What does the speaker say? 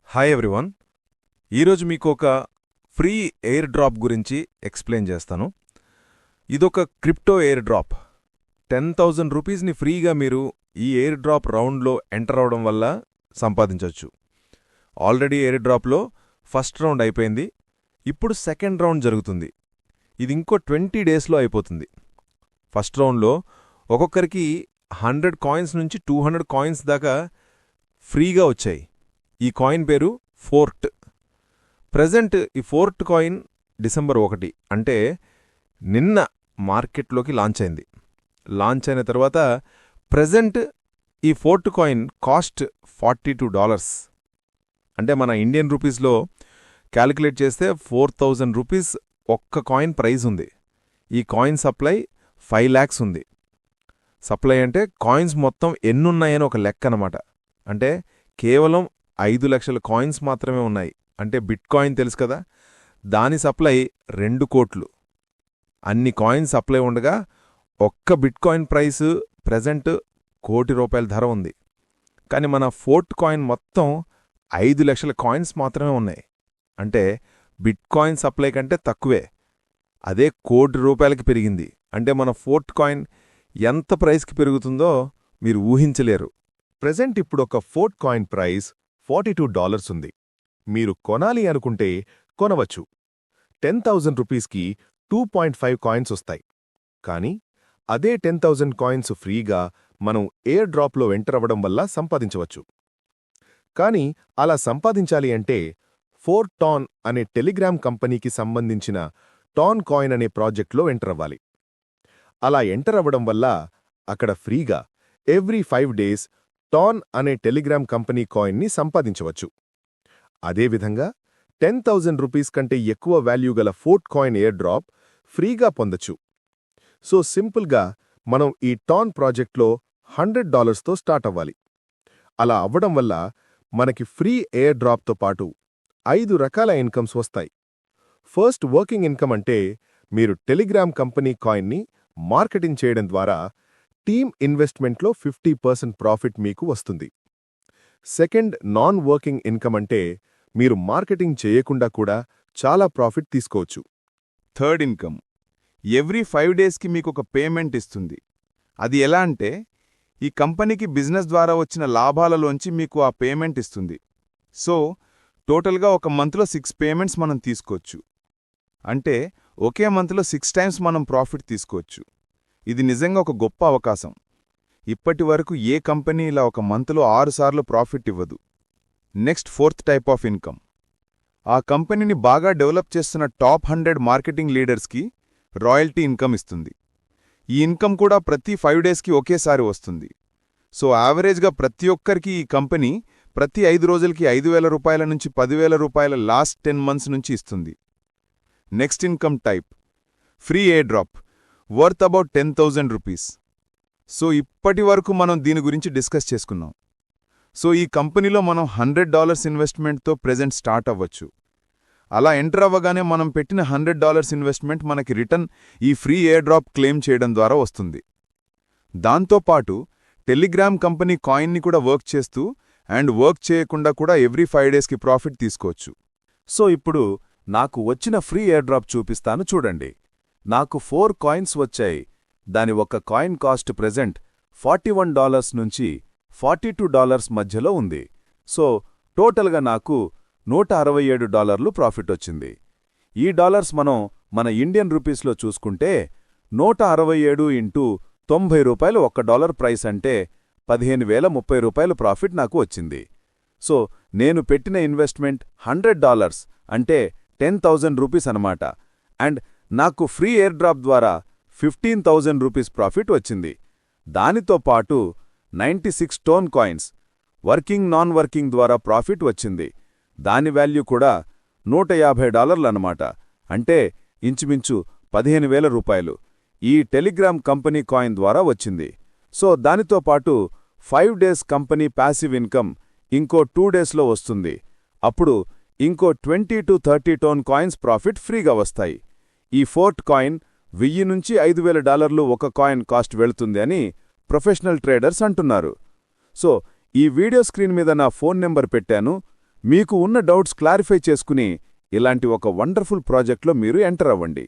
Hi everyone. ఈరోజు మీకు ఒక ఫ్రీ ఎయిర్ డ్రాప్ గురించి ఎక్స్ప్లెయిన్ చేస్తాను. ఇదొక క్రిప్టో ఎయిర్ డ్రాప్. 10,000 రూపీస్ని ఫ్రీగా మీరు ఈ ఎయిర్ డ్రాప్ రౌండ్లో ఎంటర్ అవడం వల్ల సంపాదించవచ్చు. ఆల్రెడీ ఎయిర్ డ్రాప్లో ఫస్ట్ రౌండ్ అయిపోయింది. ఇప్పుడు సెకండ్ రౌండ్ జరుగుతుంది. ఇది ఇంకో 20 డేస్లో అయిపోతుంది. ఫస్ట్ రౌండ్లో ఒక్కొక్కరికి 100 కాయిన్స్ నుంచి 200 కాయిన్స్ దాకా ఫ్రీగా వచ్చాయి. ఈ కాయిన్ పేరు ఫోర్ట్. ప్రెజెంట్ ఈ ఫోర్ట్ కాయిన్ డిసెంబర్ 1 అంటే నిన్న మార్కెట్లోకి లాంచ్ అయింది. లాంచ్ అయిన తర్వాత ప్రెజెంట్ ఈ ఫోర్ట్ కాయిన్ కాస్ట్ $42. అంటే మన ఇండియన్ రూపీస్లో క్యాలిక్యులేట్ చేస్తే 4,000 రూపీస్ ఒక్క కాయిన్ ప్రైజ్ ఉంది. ఈ కాయిన్ సప్లై 5 lakhs ఉంది. సప్లై అంటే కాయిన్స్ మొత్తం ఎన్నున్నాయని ఒక లెక్క అనమాట. అంటే కేవలం 5 లక్షల కాయిన్స్ మాత్రమే ఉన్నాయి. అంటే బిట్ కాయిన్ తెలుసు కదా, దాని సప్లై 2 కోట్లు. అన్ని కాయిన్స్ సప్లై ఉండగా ఒక్క బిట్ కాయిన్ ప్రైస్ ప్రెజెంట్ ₹1,00,00,000 ధర ఉంది. కాని మన ఫోర్ట్ కాయిన్ మొత్తం 5 లక్షల కాయిన్స్ మాత్రమే ఉన్నాయి. అంటే బిట్ కాయిన్ సప్లై కంటే తక్కువే. అదే ₹1,00,00,000 పెరిగింది. అంటే మన ఫోర్ట్ కాయిన్ ఎంత ప్రైస్కి పెరుగుతుందో మీరు ఊహించలేరు. ప్రెజెంట్ ఇప్పుడొక ఫోర్ట్ కాయిన్ ప్రైస్ $42 ఉంది. మీరు కొనాలి అనుకుంటే కొనవచ్చు. 10,000 రూపీస్కి 2.5 కాయిన్స్ వస్తాయి. కానీ అదే 10,000 కాయిన్స్ ఫ్రీగా మనం ఎయిర్ డ్రాప్లో ఎంటర్ అవ్వడం వల్ల సంపాదించవచ్చు. కానీ అలా సంపాదించాలి అంటే టాన్ అనే టెలిగ్రామ్ కంపెనీకి సంబంధించిన టాన్ కాయిన్ అనే ప్రాజెక్ట్లో ఎంటర్ అవ్వాలి. అలా ఎంటర్ అవ్వడం వల్ల అక్కడ ఫ్రీగా ఎవ్రీ 5 days టాన్ అనే టెలిగ్రామ్ కంపెనీ కాయిన్ని సంపాదించవచ్చు. అదేవిధంగా 10,000 రూపీస్ కంటే ఎక్కువ వాల్యూ గల ఫోర్ట్ కాయిన్ ఎయిర్ డ్రాప్ ఫ్రీగా పొందొచ్చు. సో సింపుల్గా మనం ఈ టాన్ ప్రాజెక్ట్లో $100తో స్టార్ట్ అవ్వాలి. అలా అవ్వడం వల్ల మనకి ఫ్రీ ఎయిర్ డ్రాప్తో పాటు 5 రకాల ఇన్కమ్స్ వస్తాయి. ఫస్ట్ వర్కింగ్ ఇన్కమ్ అంటే మీరు టెలిగ్రామ్ కంపెనీ కాయిన్ని మార్కెటింగ్ చేయడం ద్వారా టీమ్ ఇన్వెస్ట్మెంట్లో 50% ప్రాఫిట్ మీకు వస్తుంది. సెకండ్ నాన్ వర్కింగ్ ఇన్కమ్ అంటే మీరు మార్కెటింగ్ చేయకుండా కూడా చాలా ప్రాఫిట్ తీసుకోవచ్చు. థర్డ్ ఇన్కమ్ ఎవ్రీ 5 daysకి మీకొక పేమెంట్ ఇస్తుంది. అది ఎలా అంటే ఈ కంపెనీకి బిజినెస్ ద్వారా వచ్చిన లాభాలలోంచి మీకు ఆ పేమెంట్ ఇస్తుంది. సో టోటల్గా ఒక మంత్లో 6 పేమెంట్స్ మనం తీసుకోవచ్చు. అంటే ఒకే మంత్లో 6 times మనం ప్రాఫిట్ తీసుకోవచ్చు. ఇది నిజంగా ఒక గొప్ప అవకాశం. ఇప్పటి వరకు ఏ కంపెనీ ఇలా ఒక మంత్లో 6 సార్లు ప్రాఫిట్ ఇవ్వదు. Next fourth type of income. ఆ కంపెనీని బాగా డెవలప్ చేస్తున్న టాప్ 100 మార్కెటింగ్ లీడర్స్కి రాయల్టీ ఇన్కమ్ ఇస్తుంది. ఈ ఇన్కమ్ కూడా ప్రతి 5 daysకి ఒకేసారి వస్తుంది. సో యావరేజ్గా ప్రతి ఒక్కరికి ఈ కంపెనీ ప్రతి 5 రోజులకి ₹5,000 నుంచి ₹10,000 లాస్ట్ 10 months నుంచి ఇస్తుంది. Next income type free air drop worth about 10,000 rupees. So ఇప్పటి వరకు మనం దీని గురించి డిస్కస్ చేసుకున్నాం. సో ఈ కంపెనీలో మనం $100 ఇన్వెస్ట్మెంట్తో ప్రెజెంట్ స్టార్ట్ అవ్వచ్చు. అలా ఎంటర్ అవ్వగానే మనం పెట్టిన $100 ఇన్వెస్ట్మెంట్ మనకి రిటర్న్ ఈ ఫ్రీ ఎయిర్ డ్రాప్ క్లెయిమ్ చేయడం ద్వారా వస్తుంది. దాంతోపాటు టెలిగ్రామ్ కంపెనీ కాయిన్ని కూడా వర్క్ చేస్తూ అండ్ వర్క్ చేయకుండా కూడా ఎవ్రీ 5 daysకి ప్రాఫిట్ తీసుకోవచ్చు. సో ఇప్పుడు నాకు వచ్చిన ఫ్రీ ఎయిర్ డ్రాప్ చూపిస్తాను చూడండి. నాకు 4 కాయిన్స్ వచ్చాయి. దాని ఒక కాయిన్ కాస్ట్ ప్రెజెంట్ $41 నుంచి $42 మధ్యలో ఉంది. సో టోటల్గా నాకు $167 ప్రాఫిట్ వచ్చింది. ఈ డాలర్స్ మనం మన ఇండియన్ రూపీస్లో చూసుకుంటే 167 ఇంటూ $90 $1 ప్రైస్ అంటే $15,030 ప్రాఫిట్ నాకు వచ్చింది. సో నేను పెట్టిన ఇన్వెస్ట్మెంట్ $100 అంటే 10,000 రూపీస్ అనమాట. అండ్ నాకు ఫ్రీ ఎయిర్ డ్రాప్ ద్వారా 15,000 రూపీస్ ప్రాఫిట్ వచ్చింది. దానితో పాటు 96 tone coins working non working ద్వారా ప్రాఫిట్ వచ్చింది. దాని వాల్యూ కూడా $150 అనమాట. అంటే ఇంచుమించు $15,000 ఈ టెలిగ్రామ్ కంపెనీ కాయిన్ ద్వారా వచ్చింది. సో దానితో పాటు 5 days కంపెనీ ప్యాసివ్ ఇన్కమ్ ఇంకో 2 daysలో వస్తుంది. అప్పుడు ఇంకో 20 to 30 టోన్ కాయిన్స్ ప్రాఫిట్ ఫ్రీగా వస్తాయి. ఈ ఫోర్ట్ కాయిన్ 1000 నుంచి $5,000 ఒక కాయిన్ కాస్ట్ వెళుతుంది అని ప్రొఫెషనల్ ట్రేడర్స్ అంటున్నారు. సో ఈ వీడియో స్క్రీన్ మీద నా ఫోన్ నెంబర్ పెట్టాను. మీకు ఉన్న డౌట్స్ క్లారిఫై చేసుకుని ఇలాంటి ఒక వండర్ఫుల్ ప్రాజెక్ట్లో మీరు ఎంటర్ అవ్వండి.